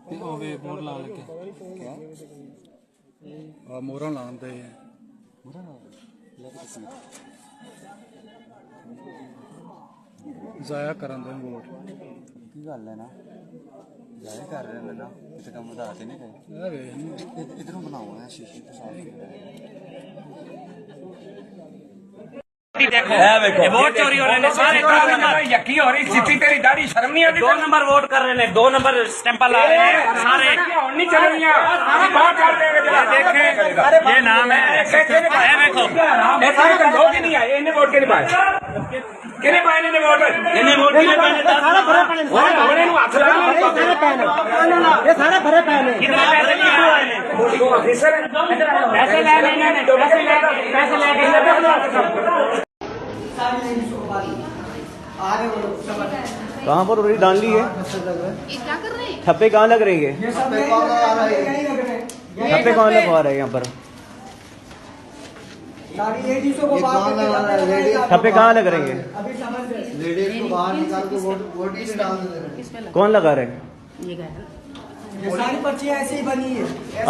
होवे मोर लाने लगे क्या मोरा लाने मोरा जाया करन दे वोट की गल है ना जाया कर रहे हैं ना इतना कम बताते नहीं कहीं अरे इधर बनाओ है शीशे के साथ देखो वोट चोरी हो रहे हैं सारे यकी हो रही सिटी तेरी दाढ़ी शर्म नहीं आती 2 नंबर वोट कर रहे हैं 2 नंबर स्टैंपल ला रहे हैं सारे नहीं चल रही देखें ये नाम है देखो ये सारे लोग ही नहीं आए इन्हें वोट के नहीं पाए किने पाए इन्हें वोट के लिए पाए सारा भरे पाए होने नु हाथ लगा ये सारे भरे पाए कितने पैसे लिए आए हैं ऑफिसर पैसे ले लेने पैसे ले कहाँ पर उड़ी डाल ली है? क्या कर रहे हैं? ठप्पे कहाँ लग रही है? ठप्पे कहाँ लगवा रहे हैं यहाँ पर? ठप्पे कहाँ लग रही है? लेडीज को बाहर निकाल के वोट ही डाल दे रहे हैं। कौन लगा रहे हैं? ये सारी पर्चियां ऐसे ही बनी है।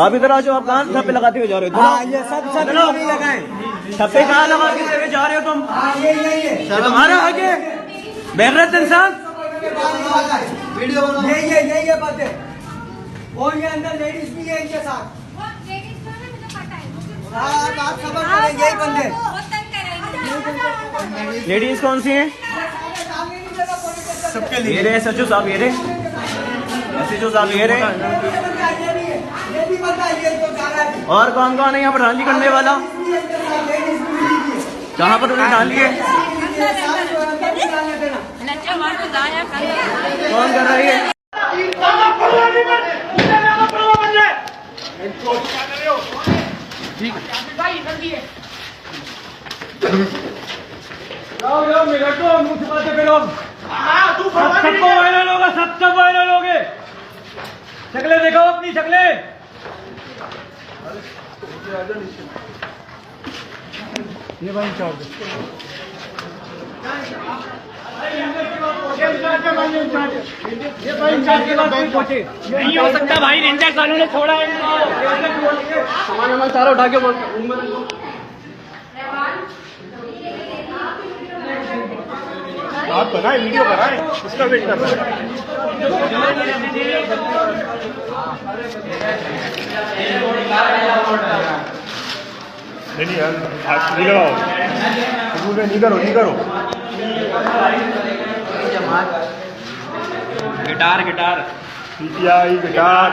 आप इधर आ जाओ, आप कहाँ ठप्पे लगाते हुए जा रहे हो? हाँ, ये सब नहीं लगाए। ठप्पे कहाँ लगाते हुए जा रहे हो तुम? ये तुम्हारा हक है बेगैरत इंसान। वीडियो ये बात है। और ये अंदर लेडीज भी है इनके साथ। आप खबर करें यही बंदे। लेडीज कौन सी हैं? सबके लिए ये रहे सचो साहब, ये रहे सचो साहब, ये रहे। और कौन कौन है यहाँ पर रैली करने वाला? कहाँ पर उन्हें डाली है? कौन कर रही है? सबको वायरल होगा, सबको वायरल होगे। शक्लें दिखाओ अपनी शक्लें। ये भाई इंचार्ज ये भाई इंचार्ज के बाद कोई पहुंचे नहीं हो सकता भाई। रेंजर कानून ने छोड़ा है सामान हमारा सारा उठा के आप बनाए वीडियो बनाए उसका वेट कर रहा है। नहीं यार नहीं लगाओ नहीं करो गिटार पीटीआई गिटार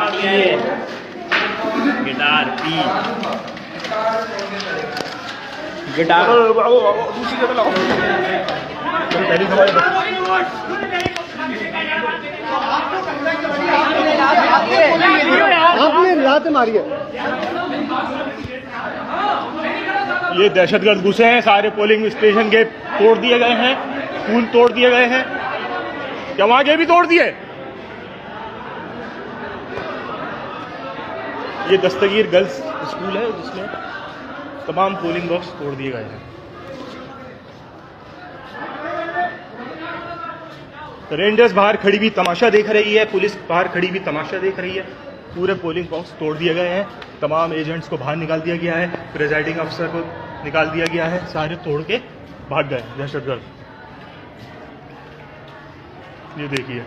दूसरी जगह लगाओ पहली सवाल आपने लात मारी है। ये दहशतगर्द घुसे हैं, सारे पोलिंग स्टेशन के तोड़ दिए गए हैं, पुल तोड़ दिए गए हैं, क्या वहां के भी तोड़ दिए। ये दस्तगीर गर्ल्स स्कूल है जिसमें तमाम पोलिंग बॉक्स तोड़ दिए गए हैं। रेंजर्स बाहर खड़ी भी तमाशा देख रही है, पुलिस बाहर खड़ी भी तमाशा देख रही है। पूरे पोलिंग बॉक्स तोड़ दिए गए हैं, तमाम एजेंट्स को बाहर निकाल दिया गया है, प्रिजाइडिंग अफसर को निकाल दिया गया है, सारे तोड़ के भाग गए दहशतगर्द। ये देखिए।